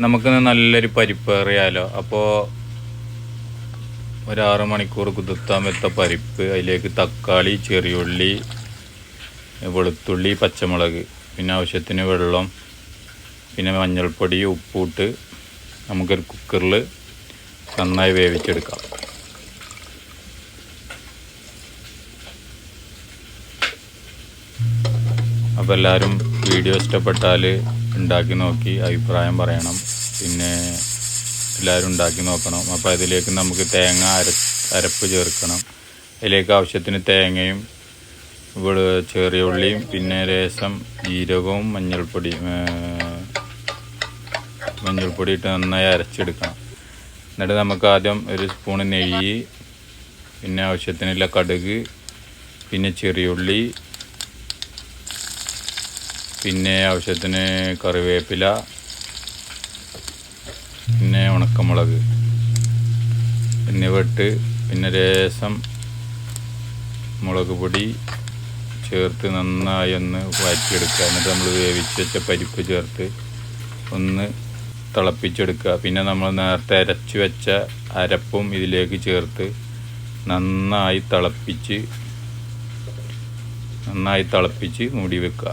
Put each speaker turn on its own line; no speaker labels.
നമുക്കിന്ന് നല്ലൊരു പരിപ്പ് അറിയാലോ. അപ്പോൾ ഒരു 6 മണിക്കൂർ കുതിർത്താൻ വെച്ച പരിപ്പ്, അതിലേക്ക് തക്കാളി, ചെറിയുള്ളി, വെളുത്തുള്ളി, പച്ചമുളക്, പിന്നെ ആവശ്യത്തിന് വെള്ളം, പിന്നെ മഞ്ഞൾപ്പൊടി, ഉപ്പിട്ട് നമുക്കൊരു കുക്കറിൽ നന്നായി വേവിച്ചെടുക്കാം. അപ്പോൾ എല്ലാവരും വീഡിയോ ഇഷ്ടപ്പെട്ടാൽ ഉണ്ടാക്കി നോക്കി അഭിപ്രായം പറയണം. പിന്നെ എല്ലാവരും ഉണ്ടാക്കി നോക്കണം. അപ്പോൾ അതിലേക്ക് നമുക്ക് തേങ്ങ അരപ്പ് ചേർക്കണം. അതിലേക്ക് ആവശ്യത്തിന് തേങ്ങയും ചെറിയ ഉള്ളിയും പിന്നെ ലേശം ജീരകവും മഞ്ഞൾപ്പൊടി ഇട്ട് നന്നായി അരച്ചെടുക്കണം. എന്നിട്ട് നമുക്ക് ആദ്യം ഒരു സ്പൂണ് നെയ്യ്, പിന്നെ ആവശ്യത്തിനുള്ള കടുക്, പിന്നെ ചെറിയുള്ളി, പിന്നെ ആവശ്യത്തിന് കറിവേപ്പില, പിന്നെ ഉണക്കമുളക് എന്നിവ ഇട്ട് പിന്നെ ലേശം മുളക് പൊടി ചേർത്ത് നന്നായി ഒന്ന് വഴറ്റിയെടുക്കുക. എന്നിട്ട് നമ്മൾ വേവിച്ച് വെച്ച പരിപ്പ് ചേർത്ത് ഒന്ന് തിളപ്പിച്ചെടുക്കുക. പിന്നെ നമ്മൾ നേരത്തെ അരച്ച് വെച്ച അരപ്പും ഇതിലേക്ക് ചേർത്ത് നന്നായി തിളപ്പിച്ച് മൂടി വെക്കുക.